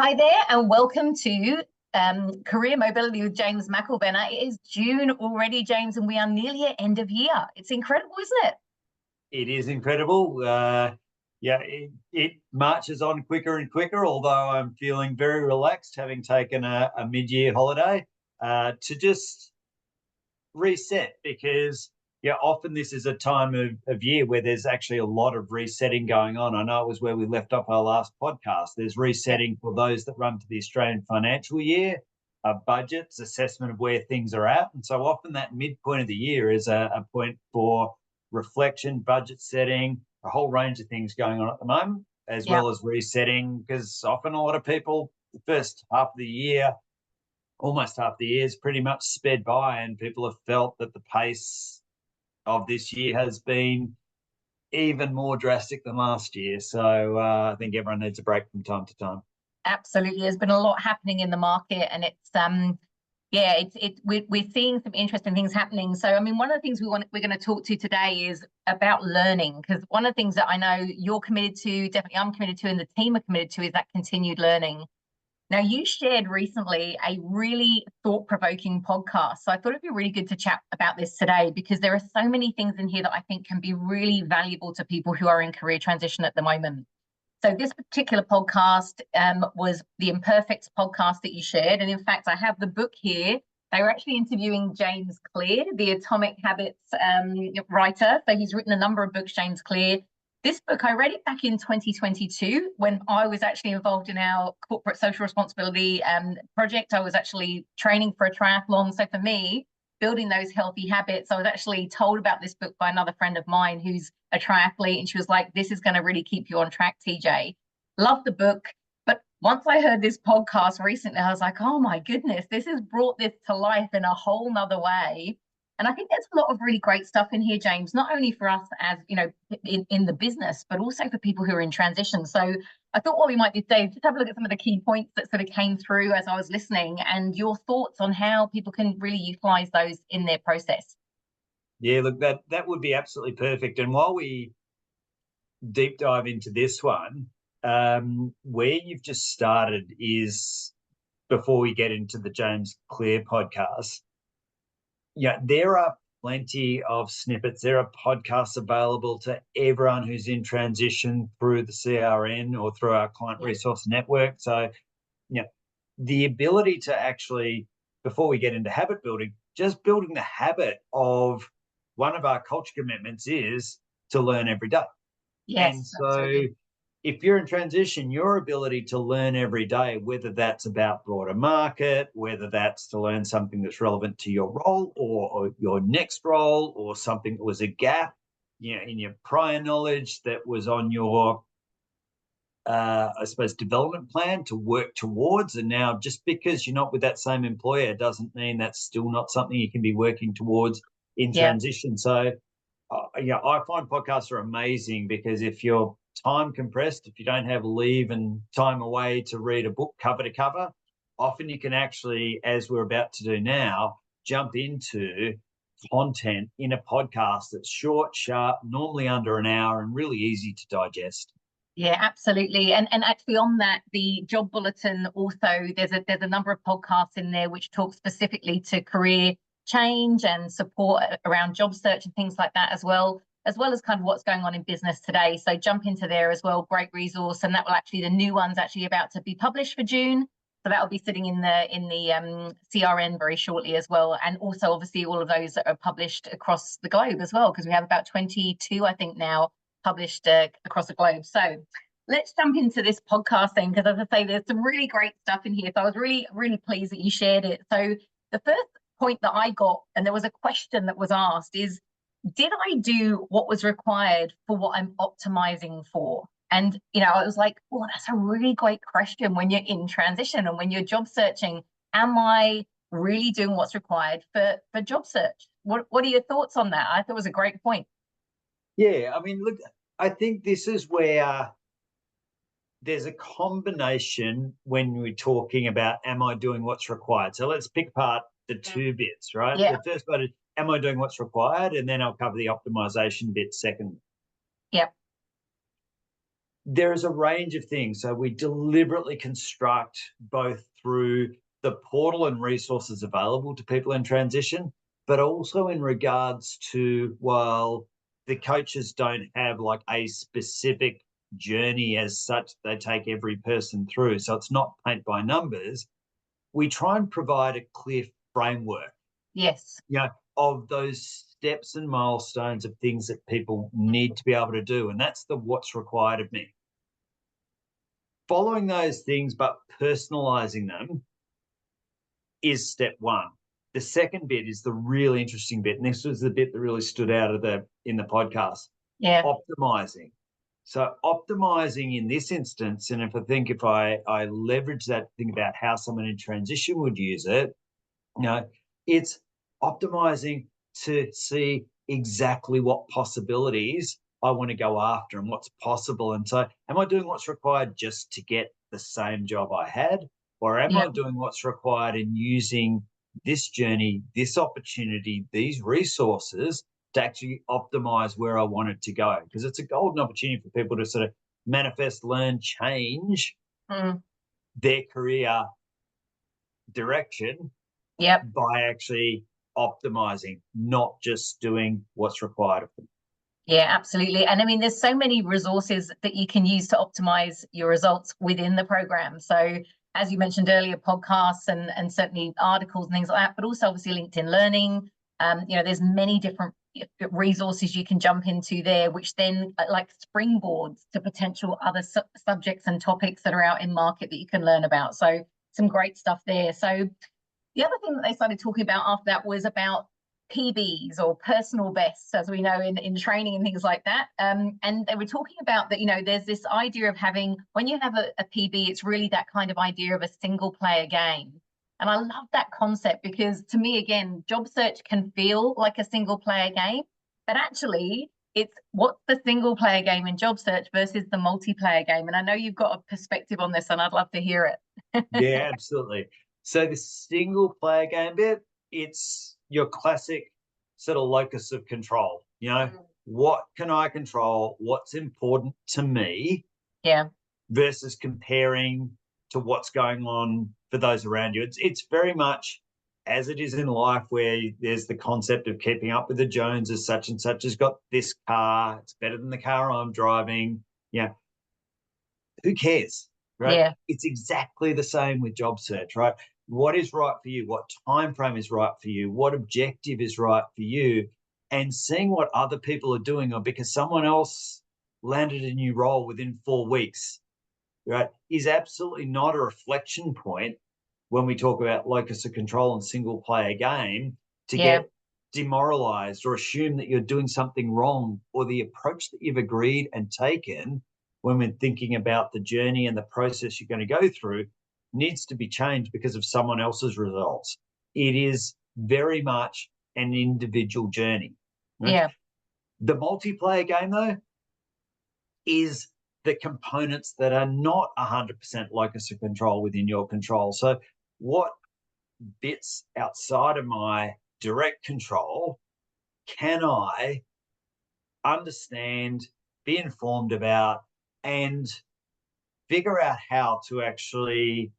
Hi there, and welcome to Career Mobility with James Mcilvena. It is June already, James, and we are nearly at end of year. It's incredible, isn't it? It is incredible. It marches on quicker and quicker, although I'm feeling very relaxed having taken a mid-year holiday to just reset because often this is a time of year where there's actually a lot of resetting going on. I know it was where we left off our last podcast. There's resetting for those that run to the Australian financial year, budgets, assessment of where things are at. And so often that midpoint of the year is a point for reflection, budget setting, a whole range of things going on at the moment, as Yeah. well as resetting, because often a lot of people, the first half of the year, almost half the year is pretty much sped by, and people have felt that the pace of this year has been even more drastic than last year. So I think everyone needs a break from time to time. Absolutely. There's been a lot happening in the market, and we're seeing some interesting things happening. So, I mean, one of the things we're going to talk to today is about learning, because one of the things that I know you're committed to, definitely I'm committed to, and the team are committed to, is that continued learning. Now, you shared recently a really thought-provoking podcast, so I thought it'd be really good to chat about this today, because there are so many things in here that I think can be really valuable to people who are in career transition at the moment. So this particular podcast was the Imperfects podcast that you shared. And in fact, I have the book here. They were actually interviewing James Clear, the Atomic Habits writer. So he's written a number of books, James Clear. This book, I read it back in 2022 when I was actually involved in our corporate social responsibility project. I was actually training for a triathlon. So for me, building those healthy habits, I was actually told about this book by another friend of mine who's a triathlete, and she was like, this is going to really keep you on track, TJ. Love the book. But once I heard this podcast recently, I was like, oh my goodness, this has brought this to life in a whole nother way. And I think there's a lot of really great stuff in here, James, not only for us as, in the business, but also for people who are in transition. So I thought what we might do today is just have a look at some of the key points that sort of came through as I was listening, and your thoughts on how people can really utilize those in their process. Yeah, look, that would be absolutely perfect. And while we deep dive into this one, where you've just started is, before we get into the James Clear podcast, there are plenty of snippets. There are podcasts available to everyone who's in transition through the CRN or through our client resource network. So, the ability to actually, before we get into habit building, just building the habit of, one of our culture commitments is to learn every day. Yes. And so if you're in transition, your ability to learn every day, whether that's about broader market, whether that's to learn something that's relevant to your role or your next role, or something that was a gap, in your prior knowledge that was on your, I suppose, development plan to work towards. And now, just because you're not with that same employer doesn't mean that's still not something you can be working towards in transition. So, I find podcasts are amazing, because if you're time compressed, if you don't have leave and time away to read a book cover to cover, often you can actually, as we're about to do now, jump into content in a podcast that's short, sharp, normally under an hour, and really easy to digest. Yeah, absolutely. And actually on that, the job bulletin also, there's a number of podcasts in there which talk specifically to career change and support around job search and things like that, as well as kind of what's going on in business today. So jump into there as well. Great resource. And that will actually, the new one's actually about to be published for June. So that will be sitting in the CRN very shortly as well. And also obviously all of those that are published across the globe as well, because we have about 22, I think, now published across the globe. So let's jump into this podcast then, because as I say, there's some really great stuff in here. So I was really, really pleased that you shared it. So the first point that I got, and there was a question that was asked, is, did I do what was required for what I'm optimizing for? And, I was like, oh, that's a really great question when you're in transition and when you're job searching. Am I really doing what's required for job search? What are your thoughts on that? I thought it was a great point. Yeah, I mean, look, I think this is where there's a combination when we're talking about, am I doing what's required? So let's pick apart the two bits, right? Yeah. The first part is, am I doing what's required? And then I'll cover the optimization bit second. Yeah. There is a range of things. So we deliberately construct both through the portal and resources available to people in transition, but also in regards to, well, the coaches don't have like a specific journey as such they take every person through. So it's not paint by numbers. We try and provide a clear framework, Yes. of those steps and milestones of things that people need to be able to do. And that's the what's required of me. Following those things, but personalizing them is step one. The second bit is the really interesting bit. And this was the bit that really stood out in the podcast. Yeah. Optimizing. So optimizing in this instance, and if I leverage that thing about how someone in transition would use it, it's optimizing to see exactly what possibilities I want to go after and what's possible. And so, am I doing what's required just to get the same job I had? Or am I doing what's required in using this journey, this opportunity, these resources to actually optimize where I want it to go? Because it's a golden opportunity for people to sort of manifest, learn, change their career direction by actually optimizing, not just doing what's required of them. Yeah, absolutely. And I mean, there's so many resources that you can use to optimize your results within the program. So as you mentioned earlier, podcasts and certainly articles and things like that, but also obviously LinkedIn Learning. There's many different resources you can jump into there, which then like springboards to potential other subjects and topics that are out in market that you can learn about. So some great stuff there. So the other thing that they started talking about after that was about PBs or personal bests, as we know in training and things like that. And they were talking about that, there's this idea of having, when you have a PB, it's really that kind of idea of a single player game. And I love that concept because to me, again, job search can feel like a single player game, but actually it's what's the single player game in job search versus the multiplayer game. And I know you've got a perspective on this and I'd love to hear it. Yeah, absolutely. So the single player game bit, it's your classic sort of locus of control. What can I control? What's important to me? Yeah. Versus comparing to what's going on for those around you. It's very much as it is in life, where there's the concept of keeping up with the Joneses. Such and such has got this car. It's better than the car I'm driving. Who cares, right? Yeah. It's exactly the same with job search, right? What is right for you? What time frame is right for you? What objective is right for you? And seeing what other people are doing, or because someone else landed a new role within 4 weeks, right, is absolutely not a reflection point when we talk about locus of control and single player game to get demoralized or assume that you're doing something wrong, or the approach that you've agreed and taken when we're thinking about the journey and the process you're going to go through needs to be changed because of someone else's results. It is very much an individual journey. Right? Yeah. The multiplayer game, though, is the components that are not 100% locus of control within your control. So what bits outside of my direct control can I understand, be informed about, and figure out how to actually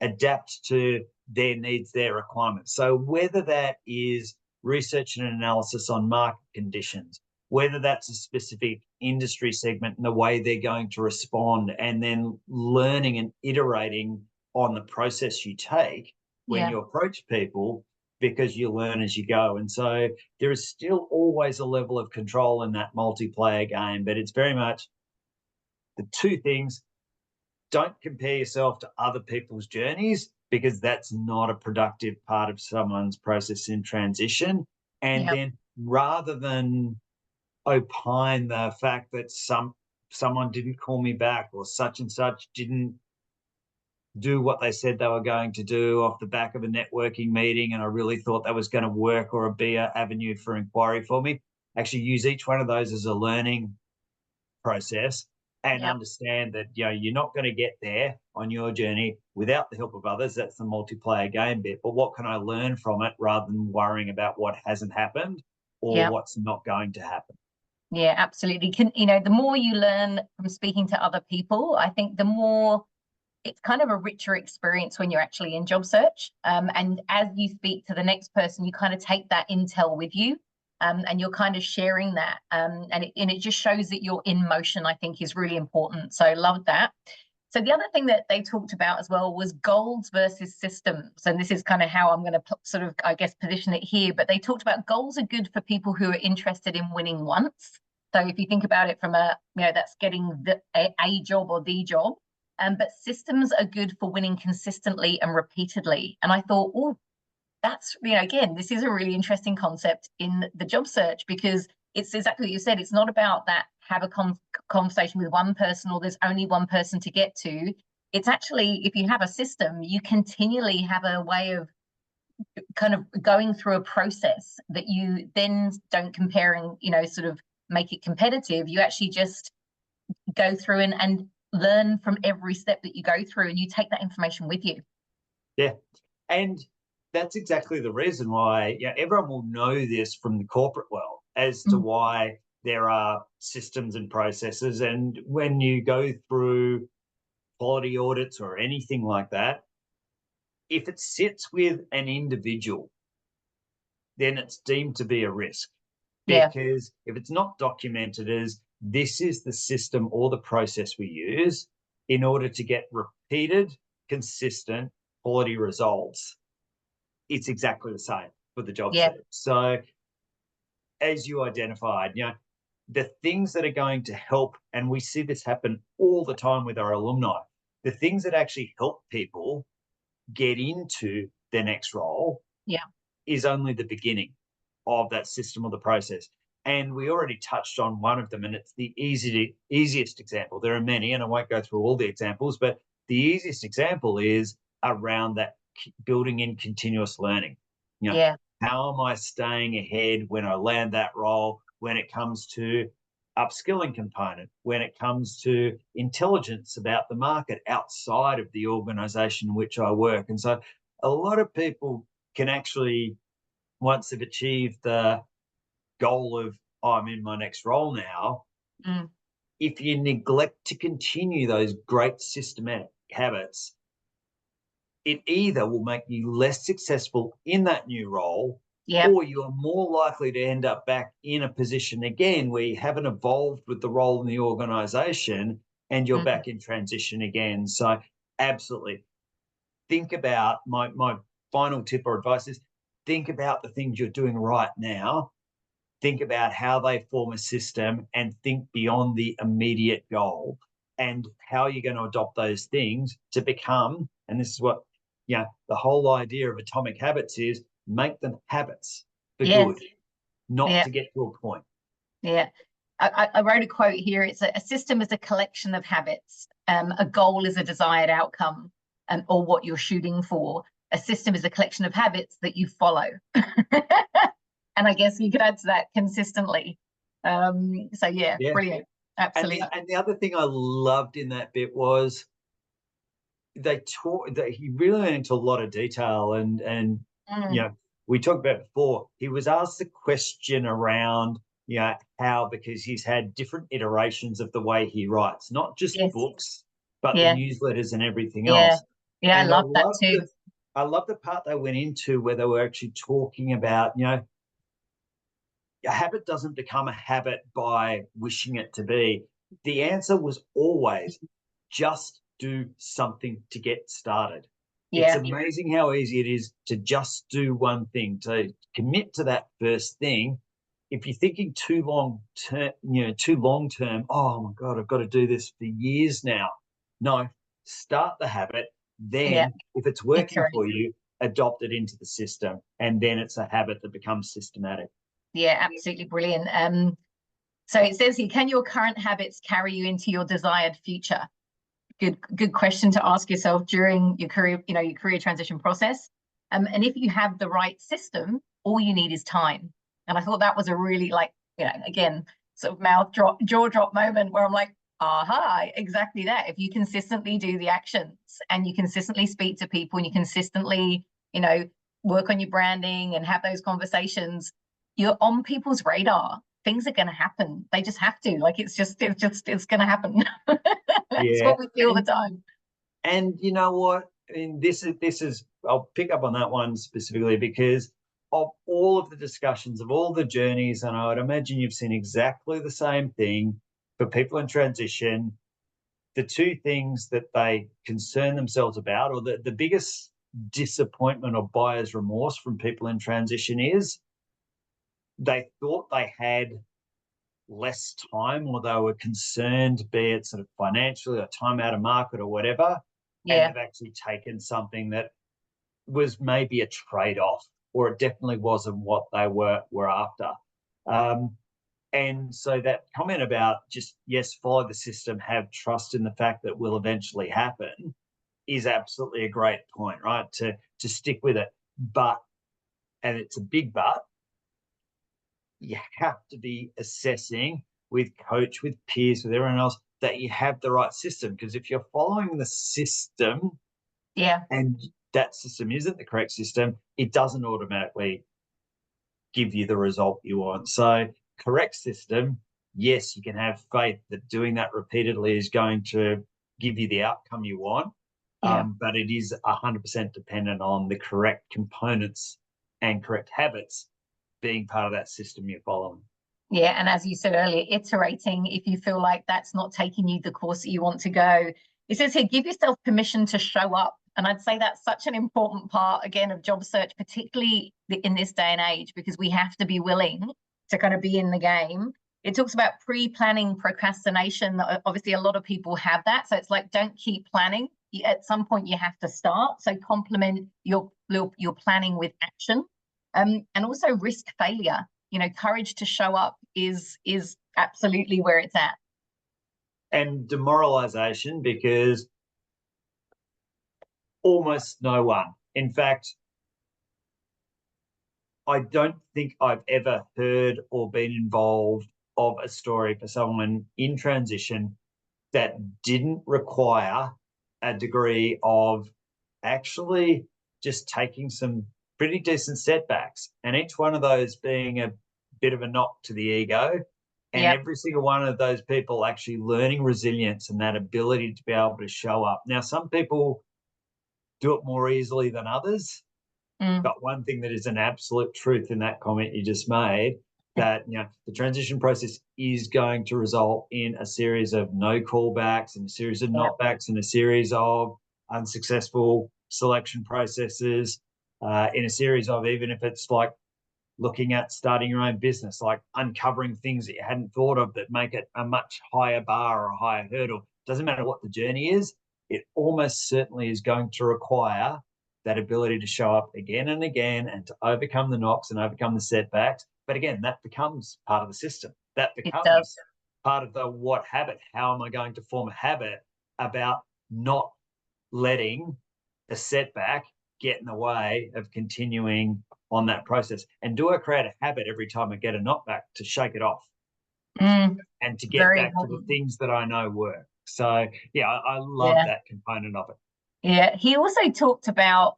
adapt to their needs, their requirements. So whether that is research and analysis on market conditions, whether that's a specific industry segment and the way they're going to respond, and then learning and iterating on the process you take when you approach people, because you learn as you go. And so there is still always a level of control in that multiplayer game, but it's very much the two things. Don't compare yourself to other people's journeys, because that's not a productive part of someone's process in transition. And then rather than opine the fact that someone didn't call me back, or such and such didn't do what they said they were going to do off the back of a networking meeting, and I really thought that was going to work or be an avenue for inquiry for me, actually use each one of those as a learning process, and understand that you're not going to get there on your journey without the help of others. That's the multiplayer game bit. But what can I learn from it, rather than worrying about what hasn't happened or what's not going to happen? Yeah, absolutely. The more you learn from speaking to other people, I think the more it's kind of a richer experience when you're actually in job search. And as you speak to the next person, you kind of take that intel with you, and you're kind of sharing that. And it just shows that you're in motion, I think is really important. So I love that. So the other thing that they talked about as well was goals versus systems. And this is kind of how I'm going to sort of, I guess, position it here. But they talked about goals are good for people who are interested in winning once. So if you think about it from that's getting a job or the job. But systems are good for winning consistently and repeatedly. And I thought, oh, that's, again, this is a really interesting concept in the job search, because it's exactly what you said. It's not about that have a conversation with one person or there's only one person to get to. It's actually, if you have a system, you continually have a way of kind of going through a process that you then don't compare and, sort of make it competitive. You actually just go through and learn from every step that you go through, and you take that information with you. Yeah. And that's exactly the reason why everyone will know this from the corporate world as to why there are systems and processes. And when you go through quality audits or anything like that, if it sits with an individual, then it's deemed to be a risk. Because if it's not documented as this is the system or the process we use in order to get repeated, consistent quality results, it's exactly the same for the job search. So as you identified, the things that are going to help, and we see this happen all the time with our alumni, the things that actually help people get into their next role is only the beginning of that system or the process. And we already touched on one of them, and it's the easiest example. There are many, and I won't go through all the examples, but the easiest example is around that building in continuous learning. How am I staying ahead when I land that role, when it comes to upskilling component, when it comes to intelligence about the market outside of the organization in which I work? And so a lot of people can actually, once they've achieved the goal of, oh, I'm in my next role now, if you neglect to continue those great systematic habits, it either will make you less successful in that new role, or you are more likely to end up back in a position again where you haven't evolved with the role in the organization and you're back in transition again. So absolutely. Think about my final tip or advice is think about the things you're doing right now. Think about how they form a system and think beyond the immediate goal and how you're going to adopt those things to become, and this is what, the whole idea of atomic habits is, make them habits for good, not to get to a point. I wrote a quote here. It's a system is a collection of habits. A goal is a desired outcome, or what you're shooting for. A system is a collection of habits that you follow. And I guess you could add to that consistently. Brilliant. Absolutely. And the other thing I loved in that bit was they taught that he really went into a lot of detail, and we talked about before, he was asked the question around how, because he's had different iterations of the way he writes, not just books, but the newsletters and everything else. I love that too. I love the part they went into where they were actually talking about, a habit doesn't become a habit by wishing it to be. The answer was always just do something to get started. It's amazing how easy it is to just do one thing, to commit to that first thing. If you're thinking too long term, oh my God, I've got to do this for years now. No, start the habit. Then if it's working for you, adopt it into the system. And then it's a habit that becomes systematic. Yeah, absolutely brilliant. So it says here, can your current habits carry you into your desired future? Good question to ask yourself during your career, your career transition process. And if you have the right system, all you need is time. And I thought that was a really, again, sort of jaw drop moment where I'm like, aha, exactly that. If you consistently do the actions and you consistently speak to people and you consistently, work on your branding and have those conversations, you're on people's radar. things are going to happen. They just have to. Like it's going to happen. It's Yeah. what we feel all the time. And you know what? I mean, this is I'll pick up on that one specifically because of all of the discussions of all the journeys, and I would imagine you've seen exactly the same thing for people in transition. The two things that they concern themselves about, or the biggest disappointment or buyer's remorse from people in transition, is they thought they had less time, or they were concerned, be it sort of financially or time out of market or whatever, and Yeah. they've actually taken something that was maybe a trade-off, or it definitely wasn't what they were after. And so that comment about just, yes, follow the system, have trust in the fact that will eventually happen, is absolutely a great point, right? To stick with it. But, and it's a big but, you have to be assessing with coach, with peers, with everyone else, that you have the right system. Because if you're following the system, Yeah. and that system isn't the correct system, it doesn't automatically give you the result you want. So correct system, yes, you can have faith that doing that repeatedly is going to give you the outcome you want. Yeah. But it is 100% dependent on the correct components and correct habits being part of that system you're following. Yeah. And as you said earlier, iterating if you feel like that's not taking you the course that you want to go. It says here, give yourself permission to show up. And I'd say that's such an important part, again, of job search, particularly in this day and age, because we have to be willing to kind of be in the game. It talks about pre-planning procrastination. Obviously, a lot of people have that. So it's like, don't keep planning. At some point, you have to start. So complement your planning with action. And also risk failure. Courage to show up is absolutely where it's at. And demoralization, because almost no one, in fact, I don't think I've ever heard or been involved of a story for someone in transition that didn't require a degree of actually just taking some pretty decent setbacks, and each one of those being a bit of a knock to the ego, and Yep. every single one of those people actually learning resilience and that ability to be able to show up. Now, some people do it more easily than others. But one thing that is an absolute truth in that comment you just made, that the transition process is going to result in a series of no callbacks and a series of Yep. knockbacks and a series of unsuccessful selection processes, in a series of, even if it's like looking at starting your own business, like uncovering things that you hadn't thought of that make it a much higher bar or a higher hurdle. Doesn't matter what the journey is, it almost certainly is going to require that ability to show up again and again and to overcome the knocks and overcome the setbacks. But again, that becomes part of the system. That It does. becomes part of the what habit. How am I going to form a habit about not letting a setback get in the way of continuing on that process? And do I create a habit every time I get a knockback to shake it off and to get Very back to the important. things that I know work? So yeah, I love Yeah. that component of it. Yeah. He also talked about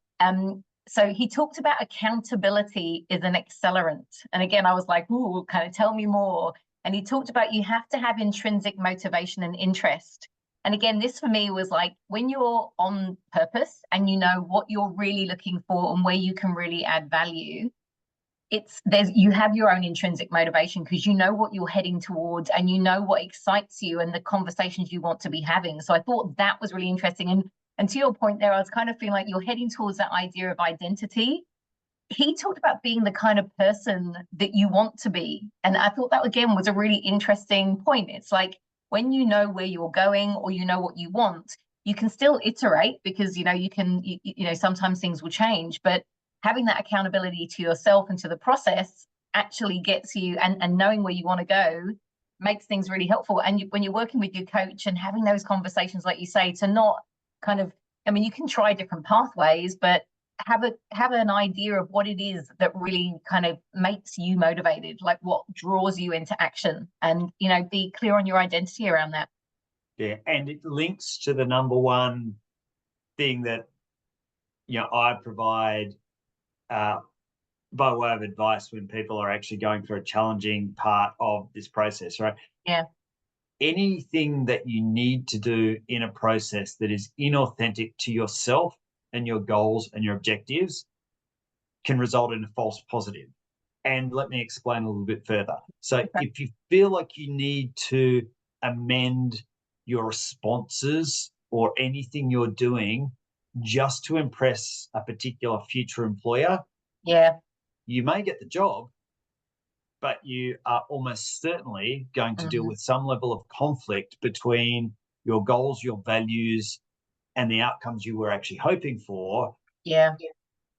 accountability is an accelerant. And again, I was like, ooh, kind of tell me more. And he talked about you have to have intrinsic motivation and interest. And again, this for me was like when you're on purpose and you know what you're really looking for and where you can really add value, you have your own intrinsic motivation because you know what you're heading towards and you know what excites you and the conversations you want to be having. So I thought that was really interesting. And to your point there, I was kind of feeling like you're heading towards that idea of identity. He talked about being the kind of person that you want to be. And I thought that again was a really interesting point. It's like when you know where you're going or you know what you want, you can still iterate because sometimes things will change, but having that accountability to yourself and to the process actually gets you, and knowing where you want to go makes things really helpful. And when you're working with your coach and having those conversations, like you say, to not kind of, you can try different pathways, but have an idea of what it is that really kind of makes you motivated, like what draws you into action, and be clear on your identity around that. Yeah, and it links to the number one thing that I provide by way of advice when people are actually going through a challenging part of this process, right? Yeah. Anything that you need to do in a process that is inauthentic to yourself and your goals and your objectives can result in a false positive. And let me explain a little bit further. So Okay. if you feel like you need to amend your responses or anything you're doing just to impress a particular future employer, Yeah. you may get the job, but you are almost certainly going to deal Mhm. with some level of conflict between your goals, your values, and the outcomes you were actually hoping for Yeah.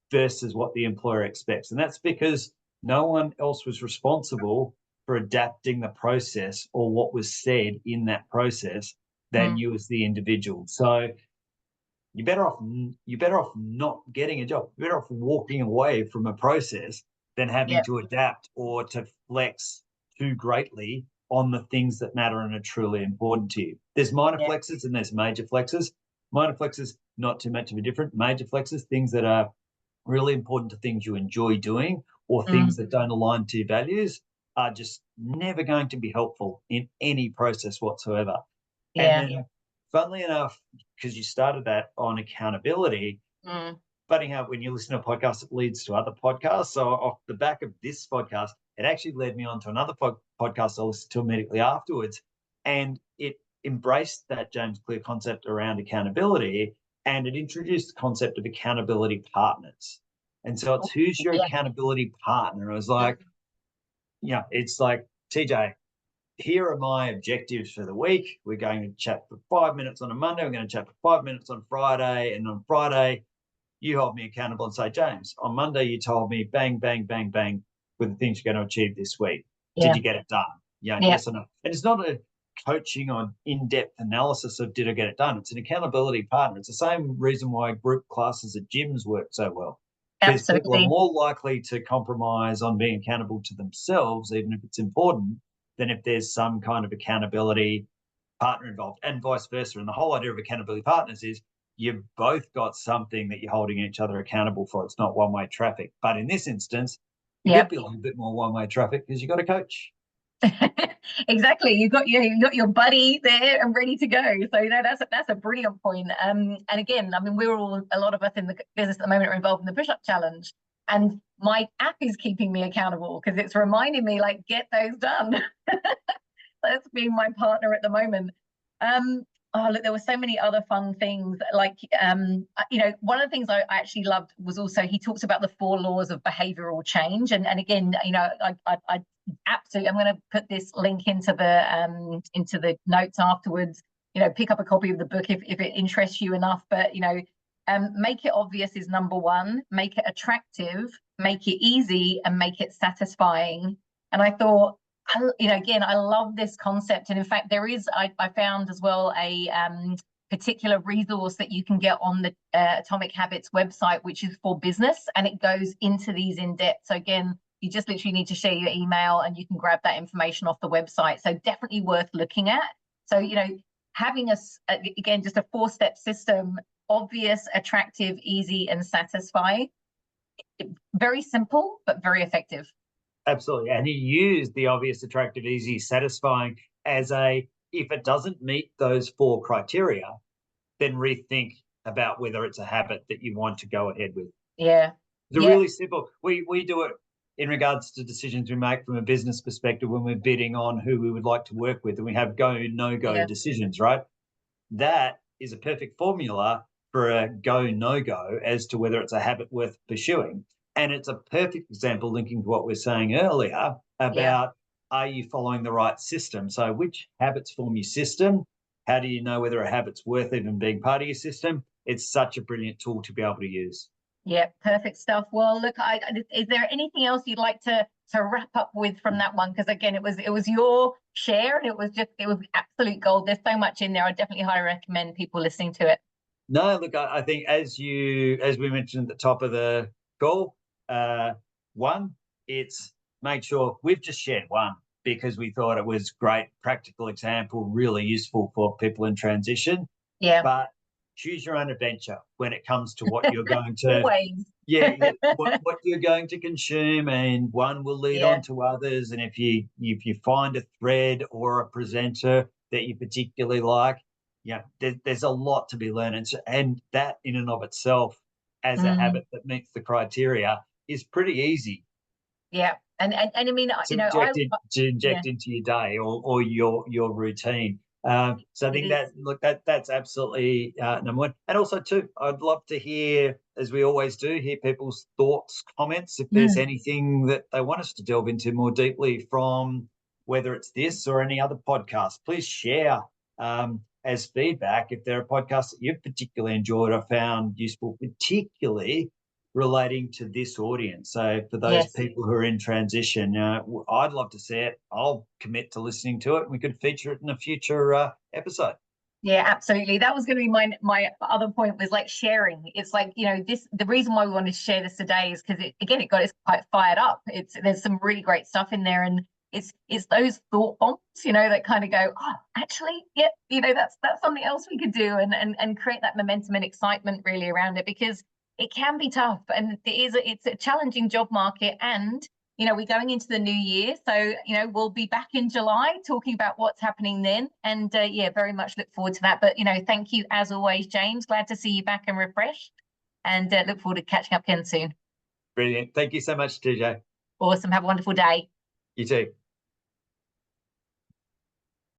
versus what the employer expects. And that's because no one else was responsible for adapting the process or what was said in that process than Mm. you as the individual. So you're better off not getting a job. You're better off walking away from a process than having Yeah. to adapt or to flex too greatly on the things that matter and are truly important to you. There's minor Yeah. flexes and there's major flexes. Minor flexes, not too much of a different. Major flexes, things that are really important to things you enjoy doing or things Mm. that don't align to your values, are just never going to be helpful in any process whatsoever. And Yeah. then, funnily enough, because you started that on accountability, Mm. funny how when you listen to a podcast, it leads to other podcasts. So, off the back of this podcast, it actually led me on to another podcast I listened to immediately afterwards. And it embraced that James Clear concept around accountability, and it introduced the concept of accountability partners. And so it's who's your Yeah. accountability partner? I was like, it's like, TJ, here are my objectives for the week. We're going to chat for 5 minutes on a Monday. We're going to chat for 5 minutes on Friday. And on Friday, you hold me accountable and say, James, on Monday, you told me bang, bang, bang, bang with the things you're going to achieve this week. Did Yeah. you get it done? Yeah, Yeah. yes or no. And it's not a coaching or in-depth analysis of did I get it done. It's an accountability partner. It's the same reason why group classes at gyms work so well, because people are Absolutely. more likely to compromise on being accountable to themselves, even if it's important, than if there's some kind of accountability partner involved, and vice versa. And the whole idea of accountability partners is you've both got something that you're holding each other accountable for. It's not one-way traffic. But in this instance, it Yeah. could be a little bit more one-way traffic because you've got a coach. Exactly. You got your buddy there and ready to go. So that's a brilliant point. And again, I mean, a lot of us in the business at the moment are involved in the push-up challenge, and my app is keeping me accountable because it's reminding me like get those done. That's being my partner at the moment. Oh look, there were so many other fun things. Like one of the things I actually loved was also he talks about the 4 laws of behavioral change. And again, I absolutely, I'm going to put this link into the notes afterwards. Pick up a copy of the book if it interests you enough. But make it obvious is number one. Make it attractive, make it easy, and make it satisfying. And I thought, again, I love this concept. And in fact, I found as well a particular resource that you can get on the Atomic Habits website, which is for business, and it goes into these in depth. So again, you just literally need to share your email and you can grab that information off the website. So definitely worth looking at. So, having again, just a 4-step system, obvious, attractive, easy, and satisfying. Very simple, but very effective. Absolutely. And he used the obvious, attractive, easy, satisfying as if it doesn't meet those 4 criteria, then rethink about whether it's a habit that you want to go ahead with. Yeah. It's really simple. We do it in regards to decisions we make from a business perspective when we're bidding on who we would like to work with, and we have go, no-go decisions, right? That is a perfect formula for a go, no-go as to whether it's a habit worth pursuing. And it's a perfect example linking to what we we're saying earlier about are you following the right system? So which habits form your system? How do you know whether a habit's worth even being part of your system? It's such a brilliant tool to be able to use. Yeah, perfect stuff. Well, look, is there anything else you'd like to wrap up with from that one? Because again, it was your share, and it was absolute gold. There's so much in there. I definitely highly recommend people listening to it. No, look, I think as we mentioned at the top of the call, one, it's make sure we've just shared one because we thought it was great, practical example, really useful for people in transition. Yeah. But choose your own adventure when it comes to what you're going to Always. what you're going to consume, and one will lead Yeah. on to others. And if you find a thread or a presenter that you particularly like, there's a lot to be learned, and that in and of itself, as a habit that meets the criteria, is pretty easy. Yeah. And I mean, to you know, inject into your day or your routine. So I think that's absolutely number one. And also too, I'd love to hear, as we always do, hear people's thoughts, comments, if there's anything that they want us to delve into more deeply from whether it's this or any other podcast. Please share as feedback if there are podcasts that you've particularly enjoyed or found useful, particularly relating to this audience. So for those people who are in transition, I'd love to see it. I'll commit to listening to it. We could feature it in a future episode. Yeah, absolutely. That was going to be my other point, was like sharing. It's like, you know, the reason why we wanted to share this today is because it got us quite fired up. There's some really great stuff in there, and it's those thought bombs, you know, that kind of go, oh, actually, yeah, you know, that's something else we could do, and create that momentum and excitement really around it, because it can be tough, and it's a challenging job market. And you know, we're going into the new year, so you know, we'll be back in July talking about what's happening then, and yeah, very much look forward to that. But you know, thank you as always, James. Glad to see you back and refreshed, and look forward to catching up again soon. Brilliant. Thank you so much, TJ. Awesome. Have a wonderful day. You too.